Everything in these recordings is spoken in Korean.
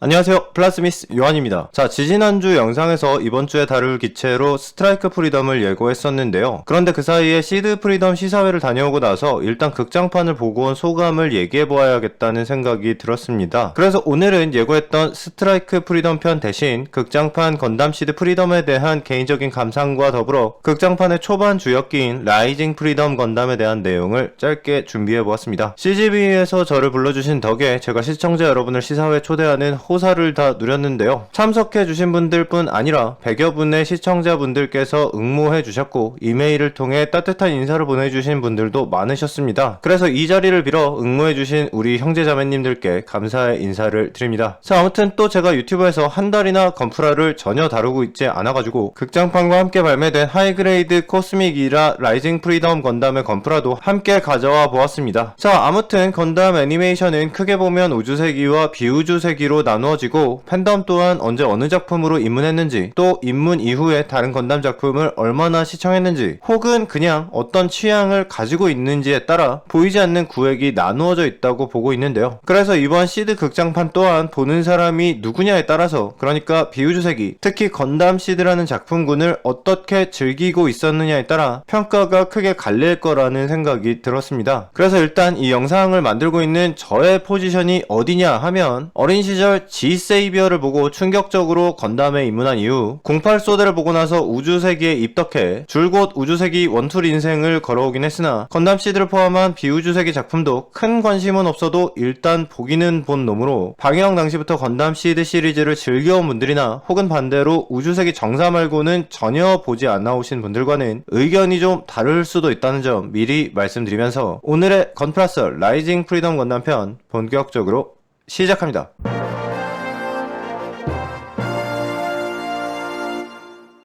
안녕하세요, 플라스미스 요한입니다. 자, 지지난주 영상에서 이번주에 다룰 기체로 스트라이크 프리덤을 예고했었는데요. 그런데 그 사이에 시드 프리덤 시사회를 다녀오고 나서 일단 극장판을 보고 온 소감을 얘기해보아야겠다는 생각이 들었습니다. 그래서 오늘은 예고했던 스트라이크 프리덤 편 대신 극장판 건담 시드 프리덤에 대한 개인적인 감상과 더불어 극장판의 초반 주역기인 라이징 프리덤 건담에 대한 내용을 짧게 준비해보았습니다. CGV에서 저를 불러주신 덕에 제가 시청자 여러분을 시사회에 초대하는 호사를 다 누렸는데요. 참석해주신 분들뿐 아니라 100여 분의 시청자분들께서 응모해주셨고 이메일을 통해 따뜻한 인사를 보내주신 분들도 많으셨습니다. 그래서 이 자리를 빌어 응모해주신 우리 형제자매님들께 감사의 인사를 드립니다. 자, 아무튼 또 제가 유튜브에서 한 달이나 건프라를 전혀 다루고 있지 않아가지고 극장판과 함께 발매된 하이그레이드 코스믹 이라 라이징 프리덤 건담의 건프라도 함께 가져와 보았습니다. 자, 아무튼 건담 애니메이션은 크게 보면 우주세기와 비우주세기로 나누어지고 팬덤 또한 언제 어느 작품으로 입문했는지, 또 입문 이후에 다른 건담 작품을 얼마나 시청했는지, 혹은 그냥 어떤 취향을 가지고 있는지에 따라 보이지 않는 구획이 나누어져 있다고 보고 있는데요. 그래서 이번 시드 극장판 또한 보는 사람이 누구냐에 따라서, 그러니까 비우주세기, 특히 건담 시드라는 작품군을 어떻게 즐기고 있었느냐에 따라 평가가 크게 갈릴 거라는 생각이 들었습니다. 그래서 일단 이 영상을 만들고 있는 저의 포지션이 어디냐 하면, 어린 시절 G세이비어를 보고 충격적으로 건담에 입문한 이후 08소대를 보고 나서 우주세기에 입덕해 줄곧 우주세기 원툴 인생을 걸어오긴 했으나 건담 시드를 포함한 비우주세기 작품도 큰 관심은 없어도 일단 보기는 본 놈으로 방영 당시부터 건담 시드 시리즈를 즐겨온 분들이나 혹은 반대로 우주세기 정사 말고는 전혀 보지 않아 오신 분들과는 의견이 좀 다를 수도 있다는 점 미리 말씀드리면서 오늘의 건프라스 라이징 프리덤 건담 편 본격적으로 시작합니다.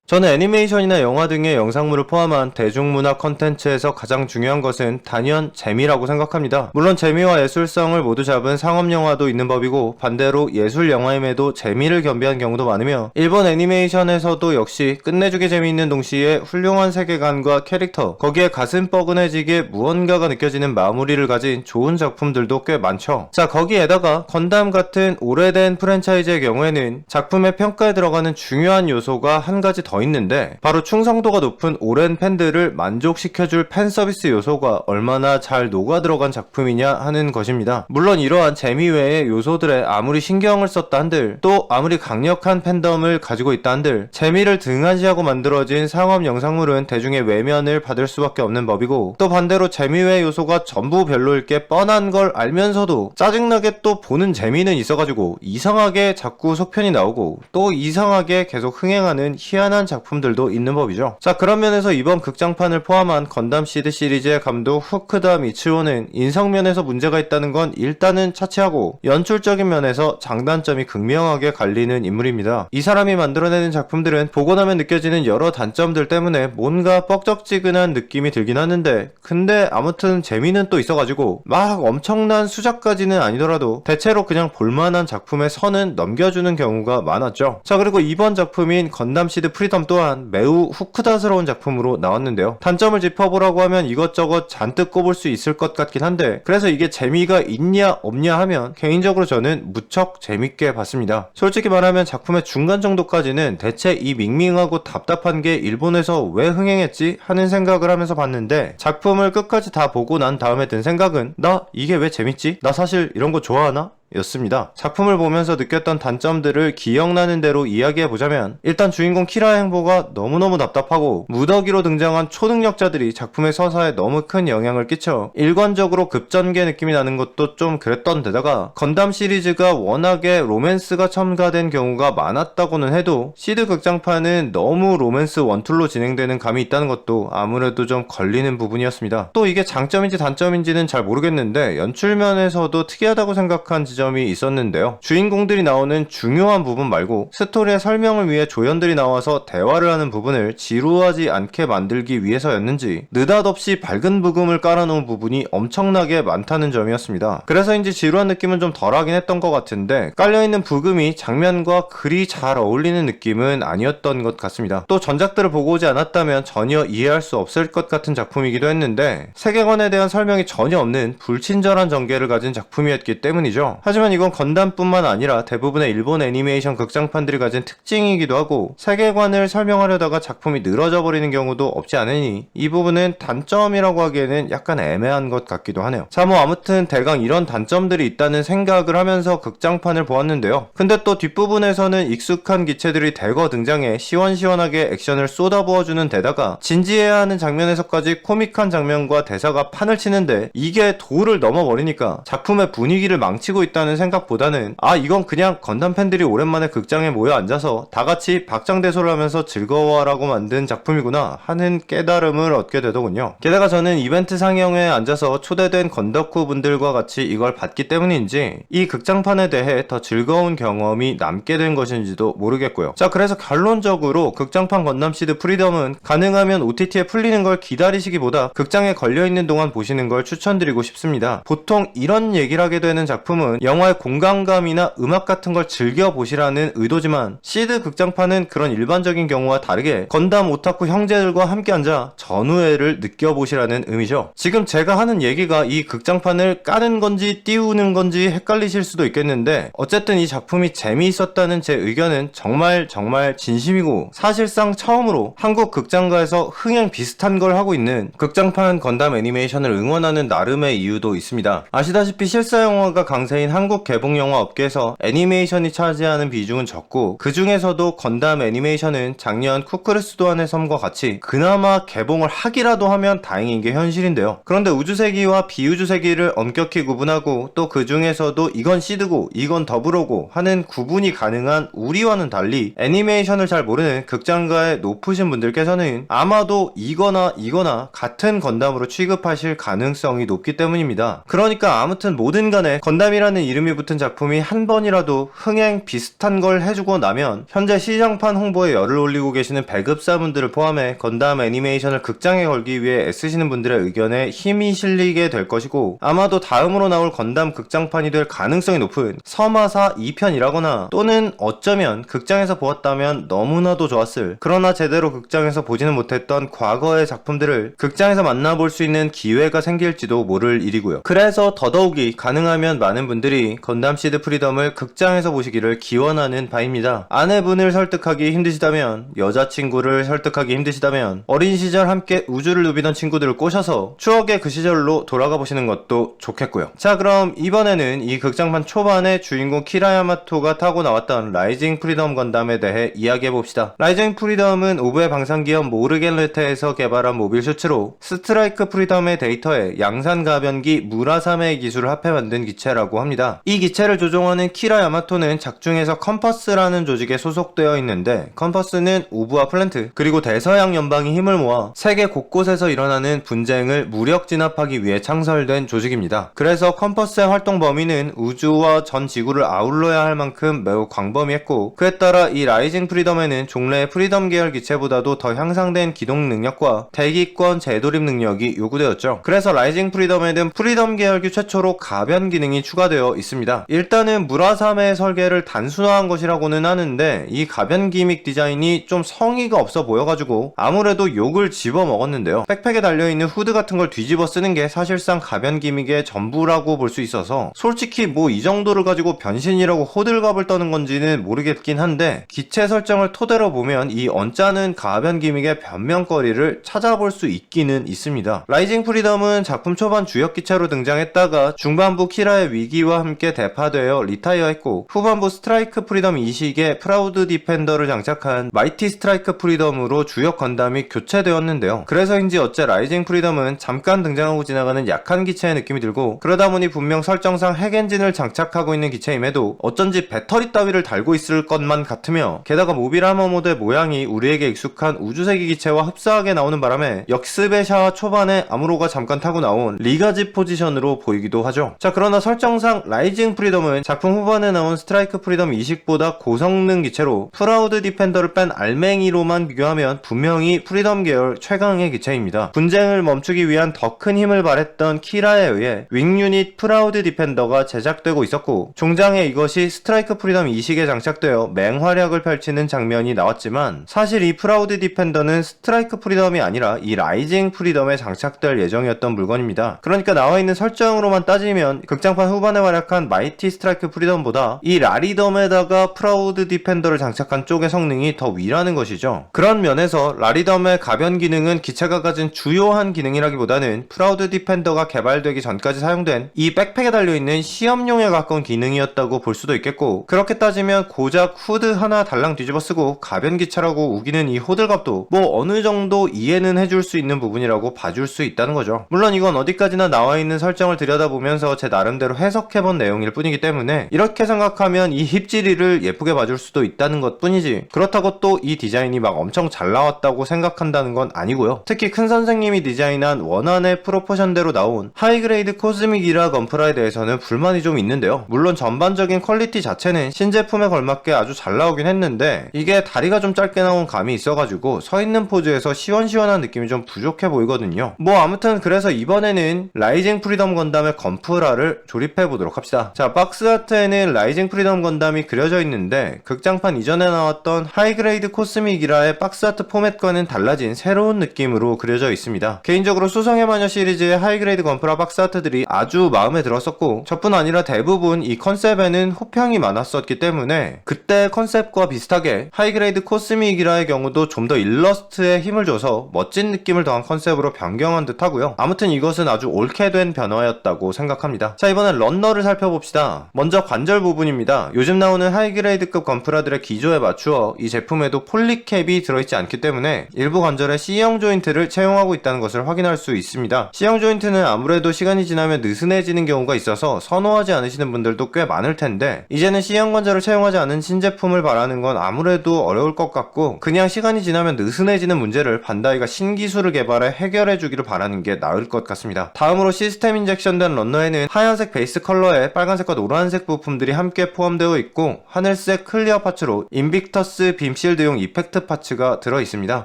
저는 애니메이션이나 영화 등의 영상물을 포함한 대중문화 컨텐츠에서 가장 중요한 것은 단연 재미라고 생각합니다. 물론 재미와 예술성을 모두 잡은 상업영화도 있는 법이고 반대로 예술영화임에도 재미를 겸비한 경우도 많으며, 일본 애니메이션에서도 역시 끝내주게 재미있는 동시에 훌륭한 세계관과 캐릭터, 거기에 가슴 뻐근해지게 무언가가 느껴지는 마무리를 가진 좋은 작품들도 꽤 많죠. 자, 거기에다가 건담 같은 오래된 프랜차이즈의 경우에는 작품의 평가에 들어가는 중요한 요소가 한 가지 더 있는데, 바로 충성도가 높은 오랜 팬들을 만족시켜줄 팬서비스 요소가 얼마나 잘 녹아들어간 작품이냐 하는 것입니다. 물론 이러한 재미 외의 요소들에 아무리 신경을 썼다 한들, 또 아무리 강력한 팬덤을 가지고 있다 한들, 재미를 등한시하고 만들어진 상업 영상물은 대중의 외면을 받을 수밖에 없는 법이고, 또 반대로 재미 외의 요소가 전부 별로일 게 뻔한 걸 알면서도 짜증나게 또 보는 재미는 있어가지고 이상하게 자꾸 속편이 나오고 또 이상하게 계속 흥행하는 희한한 작품들도 있는 법이죠. 자, 그런 면에서 이번 극장판을 포함한 건담 시드 시리즈의 감독 후크다 미츠오는 인성면에서 문제가 있다는 건 일단은 차치하고 연출적인 면에서 장단점이 극명하게 갈리는 인물입니다. 이 사람이 만들어내는 작품들은 보고 나면 느껴지는 여러 단점들 때문에 뭔가 뻑적지근한 느낌이 들긴 하는데, 근데 아무튼 재미는 또 있어가지고 막 엄청난 수작까지는 아니더라도 대체로 그냥 볼만한 작품의 선은 넘겨주는 경우가 많았죠. 자, 그리고 이번 작품인 건담 시드 프리덤 또한 매우 후크다스러운 작품으로 나왔는데요. 단점을 짚어보라고 하면 이것저것 잔뜩 꼽을 수 있을 것 같긴 한데, 그래서 이게 재미가 있냐 없냐 하면 개인적으로 저는 무척 재밌게 봤습니다. 솔직히 말하면 작품의 중간 정도까지는 대체 이 밍밍하고 답답한 게 일본에서 왜 흥행했지 하는 생각을 하면서 봤는데, 작품을 끝까지 다 보고 난 다음에 든 생각은 나 이게 왜 재밌지? 나 사실 이런 거 좋아하나? 였습니다. 작품을 보면서 느꼈던 단점들을 기억나는 대로 이야기해보자면, 일단 주인공 키라의 행보가 너무너무 답답하고 무더기로 등장한 초능력자들이 작품의 서사에 너무 큰 영향을 끼쳐 일관적으로 급전개 느낌이 나는 것도 좀 그랬던 데다가 건담 시리즈가 워낙에 로맨스가 첨가된 경우가 많았다고는 해도 시드 극장판은 너무 로맨스 원툴로 진행되는 감이 있다는 것도 아무래도 좀 걸리는 부분이었습니다. 또 이게 장점인지 단점인지는 잘 모르겠는데 연출면에서도 특이하다고 생각한 지점이 있었는데요. 주인공들이 나오는 중요한 부분 말고 스토리의 설명을 위해 조연들이 나와서 대화를 하는 부분을 지루하지 않게 만들기 위해서였는지 느닷없이 밝은 부금을 깔아놓은 부분이 엄청나게 많다는 점이었습니다. 그래서인지 지루한 느낌은 좀 덜하긴 했던 것 같은데, 깔려있는 부금이 장면과 그리 잘 어울리는 느낌은 아니었던 것 같습니다. 또 전작들을 보고 오지 않았다면 전혀 이해할 수 없을 것 같은 작품이기도 했는데, 세계관에 대한 설명이 전혀 없는 불친절한 전개를 가진 작품이었기 때문이죠. 하지만 이건 건담뿐만 아니라 대부분의 일본 애니메이션 극장판들이 가진 특징이기도 하고 세계관을 설명하려다가 작품이 늘어져 버리는 경우도 없지 않으니 이 부분은 단점이라고 하기에는 약간 애매한 것 같기도 하네요. 자, 뭐 아무튼 대강 이런 단점들이 있다는 생각을 하면서 극장판을 보았는데요. 근데 또 뒷부분에서는 익숙한 기체들이 대거 등장해 시원시원하게 액션을 쏟아부어주는 데다가 진지해야 하는 장면에서까지 코믹한 장면과 대사가 판을 치는데 이게 도를 넘어버리니까 작품의 분위기를 망치고 있다는 생각보다는 이건 그냥 건담 팬들이 오랜만에 극장에 모여 앉아서 다같이 박장대소를 하면서 즐거워하라고 만든 작품이구나 하는 깨달음을 얻게 되더군요. 게다가 저는 이벤트 상영회에 앉아서 초대된 건덕후 분들과 같이 이걸 봤기 때문인지 이 극장판에 대해 더 즐거운 경험이 남게 된 것인지도 모르겠고요. 자, 그래서 결론적으로 극장판 건담 시드 프리덤은 가능하면 OTT에 풀리는 걸 기다리시기보다 극장에 걸려있는 동안 보시는 걸 추천드리고 싶습니다. 보통 이런 얘기를 하게 되는 작품은 영화의 공간감이나 음악 같은 걸 즐겨보시라는 의도지만 시드 극장판은 그런 일반적인 경우와 다르게 건담 오타쿠 형제들과 함께 앉아 전우회를 느껴보시라는 의미죠. 지금 제가 하는 얘기가 이 극장판을 까는 건지 띄우는 건지 헷갈리실 수도 있겠는데 어쨌든 이 작품이 재미있었다는 제 의견은 정말 진심이고 사실상 처음으로 한국 극장가에서 흥행 비슷한 걸 하고 있는 극장판 건담 애니메이션을 응원하는 나름의 이유도 있습니다. 아시다시피 실사 영화가 강세인 한국 개봉 영화 업계에서 애니메이션이 차지하는 비중은 적고 그 중에서도 건담 애니메이션은 작년 쿠크르스 도안의 섬과 같이 그나마 개봉을 하기라도 하면 다행인 게 현실인데요. 그런데 우주세기와 비우주세기를 엄격히 구분하고 또 그 중에서도 이건 시드고 이건 더블오고 하는 구분이 가능한 우리와는 달리 애니메이션을 잘 모르는 극장가의 높으신 분들께서는 아마도 이거나 같은 건담으로 취급하실 가능성이 높기 때문입니다. 그러니까 아무튼 뭐든 간에 건담이라는 이름이 붙은 작품이 한 번이라도 흥행 비슷한 걸 해주고 나면 현재 시장판 홍보에 열을 올리고 계시는 배급사분들을 포함해 건담 애니메이션을 극장에 걸기 위해 애쓰시는 분들의 의견에 힘이 실리게 될 것이고 아마도 다음으로 나올 건담 극장판이 될 가능성이 높은 서마사 2편이라거나 또는 어쩌면 극장에서 보았다면 너무나도 좋았을 그러나 제대로 극장에서 보지는 못했던 과거의 작품들을 극장에서 만나볼 수 있는 기회가 생길지도 모를 일이고요. 그래서 더더욱이 가능하면 많은 분들이 건담 시드 프리덤을 극장에서 보시기를 기원하는 바입니다. 아내분을 설득하기 힘드시다면, 여자친구를 설득하기 힘드시다면, 어린 시절 함께 우주를 누비던 친구들을 꼬셔서 추억의 그 시절로 돌아가 보시는 것도 좋겠고요. 자, 그럼 이번에는 이 극장판 초반에 주인공 키라 야마토가 타고 나왔던 라이징 프리덤 건담에 대해 이야기해봅시다. 라이징 프리덤은 오브의 방산기업 모르겐르테에서 개발한 모빌 슈츠로 스트라이크 프리덤의 데이터에 양산 가변기 무라사메의 기술을 합해 만든 기체라고 합니다. 이 기체를 조종하는 키라 야마토는 작중에서 컴퍼스라는 조직에 소속되어 있는데 컴퍼스는 오브와 플랜트 그리고 대서양 연방이 힘을 모아 세계 곳곳에서 일어나는 분쟁을 무력 진압하기 위해 창설된 조직입니다. 그래서 컴퍼스의 활동 범위는 우주와 전 지구를 아울러야 할 만큼 매우 광범위했고 그에 따라 이 라이징 프리덤에는 종래의 프리덤 계열 기체보다도 더 향상된 기동 능력과 대기권 재돌입 능력이 요구되었죠. 그래서 라이징 프리덤에는 프리덤 계열기 최초로 가변 기능이 추가되어 있습니다. 일단은 무라사메의 설계를 단순화한 것이라고는 하는데 이 가변 기믹 디자인이 좀 성의가 없어 보여가지고 아무래도 욕을 집어먹었는데요. 백팩에 달려있는 후드 같은 걸 뒤집어 쓰는 게 사실상 가변 기믹의 전부라고 볼 수 있어서 솔직히 뭐 이 정도를 가지고 변신이라고 호들갑을 떠는 건지는 모르겠긴 한데 기체 설정을 토대로 보면 이 언짢은 가변 기믹의 변명거리를 찾아볼 수 있기는 있습니다. 라이징 프리덤은 작품 초반 주역 기체로 등장했다가 중반부 키라의 위기와 함께 대파되어 리타이어했고 후반부 스트라이크 프리덤 이식에 프라우드 디펜더를 장착한 마이티 스트라이크 프리덤으로 주역 건담이 교체되었는데요. 그래서인지 어째 라이징 프리덤은 잠깐 등장하고 지나가는 약한 기체의 느낌이 들고 그러다 보니 분명 설정상 핵엔진을 장착하고 있는 기체임에도 어쩐지 배터리 따위를 달고 있을 것만 같으며 게다가 모빌 아머 모드의 모양이 우리에게 익숙한 우주세기 기체와 흡사하게 나오는 바람에 역습의 샤와 초반에 아무로가 잠깐 타고 나온 리가지 포지션으로 보이기도 하죠. 자, 그러나 설정상 라이징 프리덤은 작품 후반에 나온 스트라이크 프리덤 이식보다 고성능 기체로 프라우드 디펜더를 뺀 알맹이로만 비교하면 분명히 프리덤 계열 최강의 기체입니다. 분쟁을 멈추기 위한 더 큰 힘을 발했던 키라에 의해 윙 유닛 프라우드 디펜더가 제작되고 있었고 종장에 이것이 스트라이크 프리덤 이식에 장착되어 맹활약을 펼치는 장면이 나왔지만 사실 이 프라우드 디펜더는 스트라이크 프리덤이 아니라 이 라이징 프리덤에 장착될 예정이었던 물건입니다. 그러니까 나와있는 설정으로만 따지면 극장판 후반에 말했던 활약한 마이티 스트라이크 프리덤보다 이 라리덤에다가 프라우드 디펜더를 장착한 쪽의 성능이 더 위라는 것이죠. 그런 면에서 라리덤의 가변 기능은 기체가 가진 주요한 기능이라기보다는 프라우드 디펜더가 개발되기 전까지 사용된 이 백팩에 달려있는 시험용에 가까운 기능이었다고 볼 수도 있겠고, 그렇게 따지면 고작 후드 하나 달랑 뒤집어 쓰고 가변 기체라고 우기는 이 호들갑도 뭐 어느 정도 이해는 해줄 수 있는 부분이라고 봐줄 수 있다는 거죠. 물론 이건 어디까지나 나와있는 설정을 들여다보면서 제 나름대로 해석해본 내용일 뿐이기 때문에 이렇게 생각하면 이 힙지리를 예쁘게 봐줄 수도 있다는 것 뿐이지, 그렇다고 또 이 디자인이 막 엄청 잘 나왔다고 생각한다는 건 아니고요. 특히 큰 선생님이 디자인한 원안의 프로포션대로 나온 하이그레이드 코스믹 이라 건프라에 대해서는 불만이 좀 있는데요. 물론 전반적인 퀄리티 자체는 신제품에 걸맞게 아주 잘 나오긴 했는데 이게 다리가 좀 짧게 나온 감이 있어가지고 서있는 포즈에서 시원시원한 느낌이 좀 부족해 보이거든요. 뭐 아무튼 그래서 이번에는 라이징 프리덤 건담의 건프라를 조립해보도록 합시다. 자, 박스 아트에는 라이징 프리덤 건담이 그려져 있는데 극장판 이전에 나왔던 하이그레이드 코스믹 이라의 박스 아트 포맷과는 달라진 새로운 느낌으로 그려져 있습니다. 개인적으로 수성의 마녀 시리즈의 하이그레이드 건프라 박스 아트들이 아주 마음에 들었었고, 저뿐 아니라 대부분 이 컨셉에는 호평이 많았었기 때문에 그때 컨셉과 비슷하게 하이그레이드 코스믹 이라의 경우도 좀 더 일러스트에 힘을 줘서 멋진 느낌을 더한 컨셉으로 변경한 듯 하고요. 아무튼 이것은 아주 옳게 된 변화였다고 생각합니다. 자, 이번엔 런너를 살펴봅시다. 먼저 관절 부분입니다. 요즘 나오는 하이그레이드급 건프라들의 기조에 맞추어 이 제품에도 폴리캡이 들어있지 않기 때문에 일부 관절에 C형 조인트를 채용하고 있다는 것을 확인할 수 있습니다. C형 조인트는 아무래도 시간이 지나면 느슨해지는 경우가 있어서 선호하지 않으시는 분들도 꽤 많을 텐데, 이제는 C형 관절을 채용하지 않은 신제품을 바라는 건 아무래도 어려울 것 같고, 그냥 시간이 지나면 느슨해지는 문제를 반다이가 신기술을 개발해 해결해주기를 바라는 게 나을 것 같습니다. 다음으로 시스템 인젝션된 런너에는 하얀색 베이스 컬러에 빨간색과 노란색 부품들이 함께 포함되어 있고, 하늘색 클리어 파츠로 인빅터스 빔실드용 이펙트 파츠가 들어있습니다.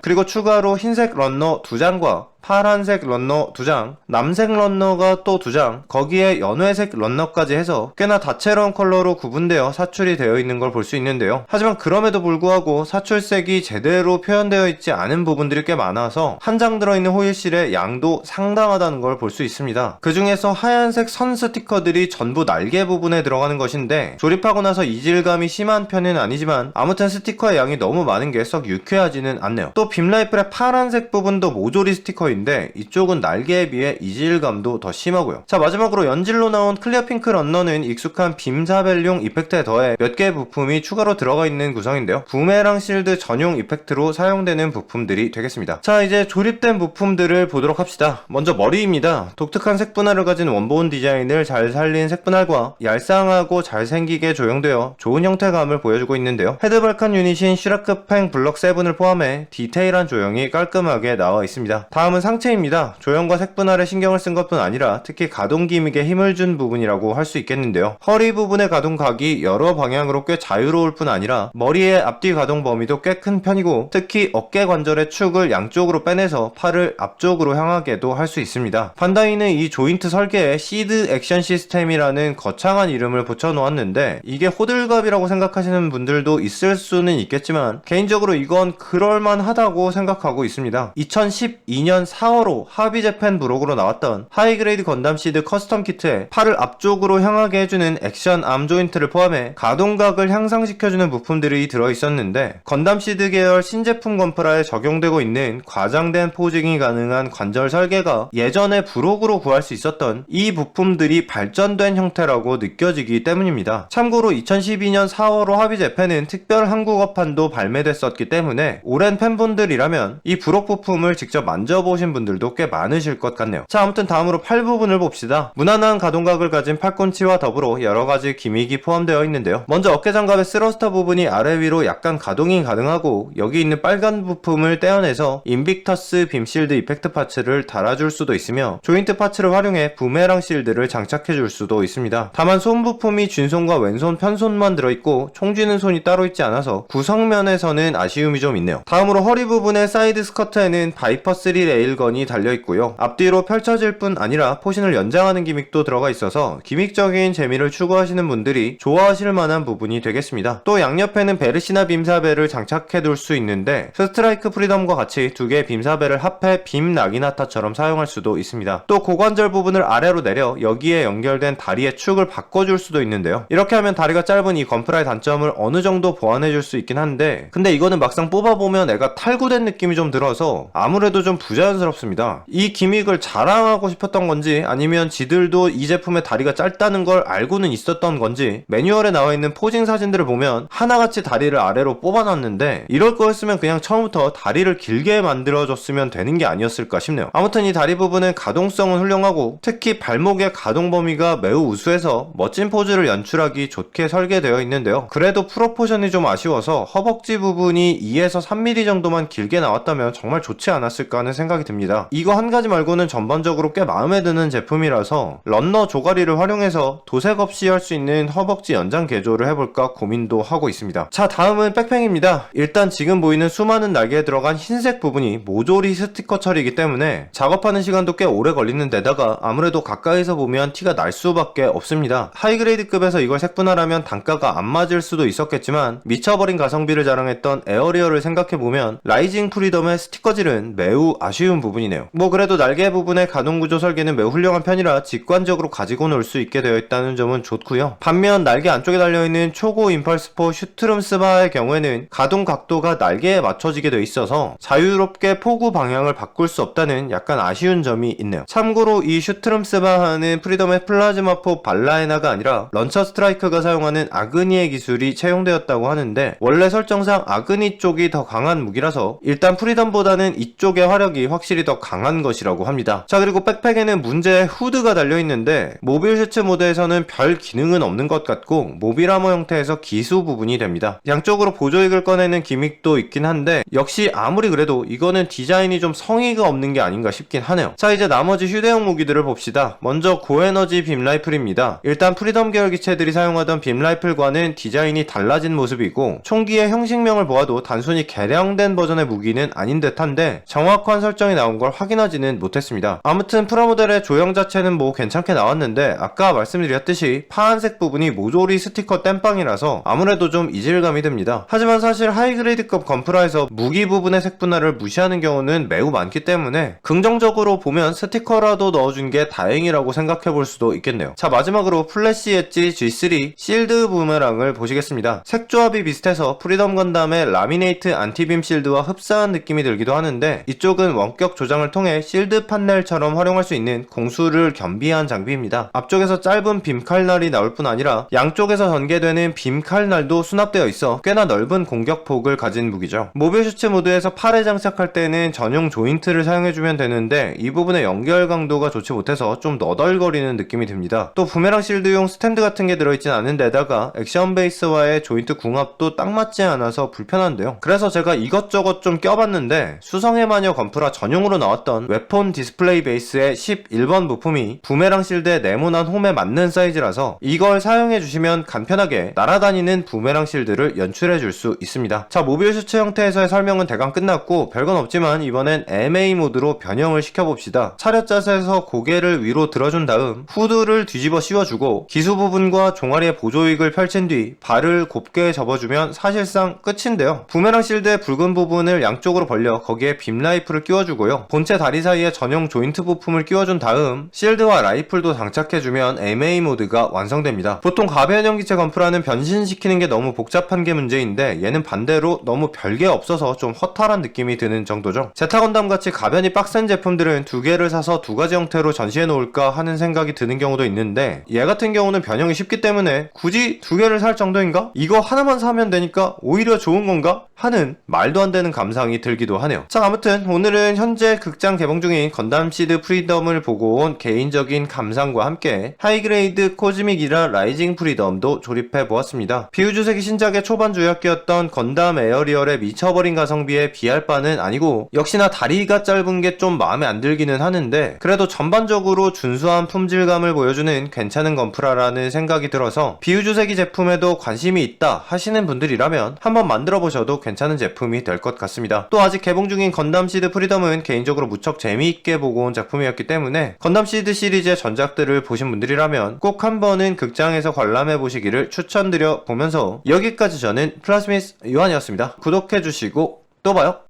그리고 추가로 흰색 런너 2장과 파란색 런너 2장, 남색 런너가 또 2장, 거기에 연회색 런너까지 해서 꽤나 다채로운 컬러로 구분되어 사출이 되어 있는 걸 볼 수 있는데요. 하지만 그럼에도 불구하고 사출색이 제대로 표현되어 있지 않은 부분들이 꽤 많아서 한 장 들어있는 호일실의 양도 상당하다는 걸 볼 수 있습니다. 그 중에서 하얀색 선 스티커들이 전부 날개 부분에 들어가는 것인데, 조립하고 나서 이질감이 심한 편은 아니지만 아무튼 스티커의 양이 너무 많은 게 썩 유쾌하지는 않네요. 또 빔라이플의 파란색 부분도 모조리 스티커 인데 이쪽은 날개에 비해 이질감도 더 심하고요. 자, 마지막으로 연질로 나온 클리어 핑크 런너는 익숙한 빔사벨용 이펙트에 더해 몇 개의 부품이 추가로 들어가 있는 구성인데요. 부메랑 실드 전용 이펙트로 사용되는 부품들이 되겠습니다. 자, 이제 조립된 부품들을 보도록 합시다. 먼저 머리입니다. 독특한 색분할을 가진 원본 디자인을 잘 살린 색분할과 얄쌍하고 잘생기게 조형되어 좋은 형태감을 보여주고 있는데요. 헤드발칸 유닛인 슈라크팽 블럭 7을 포함해 디테일한 조형이 깔끔하게 나와 있습니다. 다음은 상체입니다. 조형과 색분할에 신경을 쓴 것뿐 아니라 특히 가동 기믹에 힘을 준 부분이라고 할 수 있겠는데요. 허리 부분의 가동각이 여러 방향으로 꽤 자유로울 뿐 아니라 머리의 앞뒤 가동 범위도 꽤 큰 편이고, 특히 어깨 관절의 축을 양쪽으로 빼내서 팔을 앞쪽으로 향하게도 할 수 있습니다. 반다이는 이 조인트 설계에 시드 액션 시스템이라는 거창한 이름을 붙여놓았는데, 이게 호들갑이라고 생각하시는 분들도 있을 수는 있겠지만 개인적으로 이건 그럴만하다고 생각하고 있습니다. 2012년 4월호 하비재팬 브록으로 나왔던 하이그레이드 건담 시드 커스텀 키트에 팔을 앞쪽으로 향하게 해주는 액션 암 조인트를 포함해 가동각을 향상시켜주는 부품들이 들어있었는데, 건담 시드 계열 신제품 건프라에 적용되고 있는 과장된 포징이 가능한 관절 설계가 예전에 브록으로 구할 수 있었던 이 부품들이 발전된 형태라고 느껴지기 때문입니다. 참고로 2012년 4월호 하비재팬은 특별 한국어판도 발매됐었기 때문에 오랜 팬분들이라면 이 브록 부품을 직접 만져보신 분들도 꽤 많으실 것 같네요. 자, 아무튼 다음으로 팔 부분을 봅시다. 무난한 가동각을 가진 팔꿈치와 더불어 여러가지 기믹이 포함되어 있는데요. 먼저 어깨장갑의 스러스터 부분이 아래 위로 약간 가동이 가능하고, 여기 있는 빨간 부품을 떼어내서 인빅터스 빔실드 이펙트 파츠를 달아줄 수도 있으며, 조인트 파츠를 활용해 부메랑 실드를 장착해줄 수도 있습니다. 다만 손 부품이 쥔손과 왼손 편손만 들어있고 총 쥐는 손이 따로 있지 않아서 구성면에서는 아쉬움이 좀 있네요. 다음으로 허리 부분의 사이드 스커트에는 바이퍼 3 레일 레일건이 달려있고요. 앞뒤로 펼쳐질 뿐 아니라 포신을 연장하는 기믹도 들어가 있어서 기믹적인 재미를 추구하시는 분들이 좋아하실 만한 부분이 되겠습니다. 또 양옆에는 베르시나 빔사벨을 장착해둘 수 있는데 스트라이크 프리덤과 같이 두 개의 빔사벨을 합해 빔 나기나타처럼 사용할 수도 있습니다. 또 고관절 부분을 아래로 내려 여기에 연결된 다리의 축을 바꿔줄 수도 있는데요. 이렇게 하면 다리가 짧은 이 건프라의 단점을 어느 정도 보완해줄 수 있긴 한데, 근데 이거는 막상 뽑아보면 애가 탈구된 느낌이 좀 들어서 아무래도 좀 부자연스럽습니다. 이 기믹을 자랑하고 싶었던 건지 아니면 지들도 이 제품의 다리가 짧다는 걸 알고는 있었던 건지 매뉴얼에 나와 있는 포징 사진들을 보면 하나같이 다리를 아래로 뽑아놨는데, 이럴 거였으면 그냥 처음부터 다리를 길게 만들어줬으면 되는 게 아니었을까 싶네요. 아무튼 이 다리 부분은 가동성은 훌륭하고 특히 발목의 가동 범위가 매우 우수해서 멋진 포즈를 연출하기 좋게 설계되어 있는데요. 그래도 프로포션이 좀 아쉬워서 허벅지 부분이 2에서 3mm 정도만 길게 나왔다면 정말 좋지 않았을까 하는 생각이 듭니다. 이거 한 가지 말고는 전반적으로 꽤 마음에 드는 제품이라서 런너 조가리를 활용해서 도색 없이 할 수 있는 허벅지 연장 개조를 해볼까 고민도 하고 있습니다. 자, 다음은 백팩입니다. 일단 지금 보이는 수많은 날개에 들어간 흰색 부분이 모조리 스티커 처리이기 때문에 작업하는 시간도 꽤 오래 걸리는 데다가 아무래도 가까이서 보면 티가 날 수밖에 없습니다. 하이그레이드급에서 이걸 색분할하면 단가가 안 맞을 수도 있었겠지만 미쳐버린 가성비를 자랑했던 에어리어를 생각해보면 라이징 프리덤의 스티커질은 매우 아쉬운 부분이네요. 뭐 그래도 날개 부분의 가동구조 설계는 매우 훌륭한 편이라 직관적으로 가지고 놀 수 있게 되어 있다는 점은 좋고요. 반면 날개 안쪽에 달려있는 초고 임펄스4 슈트룸스바의 경우에는 가동 각도가 날개에 맞춰지게 되어 있어서 자유롭게 포구 방향을 바꿀 수 없다는 약간 아쉬운 점이 있네요. 참고로 이 슈트룸스바하는 프리덤의 플라즈마포 발라에나가 아니라 런처 스트라이크가 사용하는 아그니의 기술이 채용되었다고 하는데, 원래 설정상 아그니 쪽이 더 강한 무기라서 일단 프리덤보다는 이쪽의 화력이 확실히 더 강한 것이라고 합니다. 자, 그리고 백팩에는 문제의 후드가 달려있는데 모빌 슈츠 모드에서는 별 기능은 없는 것 같고 모빌 아머 형태에서 기수 부분이 됩니다. 양쪽으로 보조익을 꺼내는 기믹도 있긴 한데 역시 아무리 그래도 이거는 디자인이 좀 성의가 없는 게 아닌가 싶긴 하네요. 자, 이제 나머지 휴대용 무기들을 봅시다. 먼저 고에너지 빔 라이플입니다. 일단 프리덤 계열 기체들이 사용하던 빔 라이플과는 디자인이 달라진 모습이고 총기의 형식명을 보아도 단순히 개량된 버전의 무기는 아닌 듯한데 정확한 설정이 나온 걸 확인하지는 못했습니다. 아무튼 프라모델의 조형 자체는 뭐 괜찮게 나왔는데 아까 말씀드렸듯이 파란색 부분이 모조리 스티커 땜빵이라서 아무래도 좀 이질감이 듭니다. 하지만 사실 하이그레이드급 건프라에서 무기 부분의 색분할을 무시하는 경우는 매우 많기 때문에 긍정적으로 보면 스티커라도 넣어준 게 다행이라고 생각해볼 수도 있겠네요. 자, 마지막으로 플래시 엣지 G3 실드 부메랑을 보시겠습니다. 색조합이 비슷해서 프리덤 건담의 라미네이트 안티빔 실드와 흡사한 느낌이 들기도 하는데 이쪽은 원격 조장을 통해 실드 판넬처럼 활용할 수 있는 공수를 겸비한 장비입니다. 앞쪽에서 짧은 빔 칼날이 나올 뿐 아니라 양쪽에서 전개되는 빔 칼날도 수납되어 있어 꽤나 넓은 공격폭을 가진 무기죠. 모빌 슈츠 모드에서 팔에 장착할 때는 전용 조인트를 사용해주면 되는데 이 부분의 연결 강도가 좋지 못해서 좀 너덜거리는 느낌이 듭니다. 또 부메랑 실드용 스탠드 같은 게 들어있진 않은 데다가 액션 베이스와의 조인트 궁합도 딱 맞지 않아서 불편한데요. 그래서 제가 이것저것 좀 껴봤는데 수성의 마녀 건프라 전용으로 나왔던 웨폰 디스플레이 베이스의 11번 부품이 부메랑 실드의 네모난 홈에 맞는 사이즈라서 이걸 사용해주시면 간편하게 날아다니는 부메랑 실드를 연출해줄 수 있습니다. 자, 모빌 슈츠 형태에서의 설명은 대강 끝났고 별건 없지만 이번엔 MA 모드로 변형을 시켜봅시다. 차렷 자세에서 고개를 위로 들어준 다음 후드를 뒤집어 씌워주고 기수 부분과 종아리의 보조익을 펼친 뒤 발을 곱게 접어주면 사실상 끝인데요. 부메랑 실드의 붉은 부분을 양쪽으로 벌려 거기에 빔 라이플을 끼워주고요. 본체 다리 사이에 전용 조인트 부품을 끼워준 다음 실드와 라이플도 장착해주면 MA 모드가 완성됩니다. 보통 가변형 기체 건프라는 변신시키는 게 너무 복잡한 게 문제인데 얘는 반대로 너무 별게 없어서 좀 허탈한 느낌이 드는 정도죠. 제타 건담 같이 가변이 빡센 제품들은 두 개를 사서 두 가지 형태로 전시해 놓을까 하는 생각이 드는 경우도 있는데 얘 같은 경우는 변형이 쉽기 때문에 굳이 두 개를 살 정도인가? 이거 하나만 사면 되니까 오히려 좋은 건가? 하는 말도 안 되는 감상이 들기도 하네요. 자, 아무튼 오늘은 현재 극장 개봉 중인 건담 시드 프리덤을 보고 온 개인적인 감상과 함께 하이그레이드 코즈믹이라 라이징 프리덤도 조립해 보았습니다. 비우주세기 신작의 초반 주역기였던 건담 에어리얼의 미쳐버린 가성비에 비할 바는 아니고 역시나 다리가 짧은 게 좀 마음에 안 들기는 하는데 그래도 전반적으로 준수한 품질감을 보여주는 괜찮은 건프라라는 생각이 들어서 비우주세기 제품에도 관심이 있다 하시는 분들이라면 한번 만들어 보셔도 괜찮은 제품이 될 것 같습니다. 또 아직 개봉 중인 건담 시드 프리덤은 저는 개인적으로 무척 재미있게 보고 온 작품이었기 때문에 건담 시드 시리즈의 전작들을 보신 분들이라면 꼭 한 번은 극장에서 관람해 보시기를 추천드려 보면서 여기까지 저는 플라스미스 요한이었습니다. 구독해주시고 또 봐요.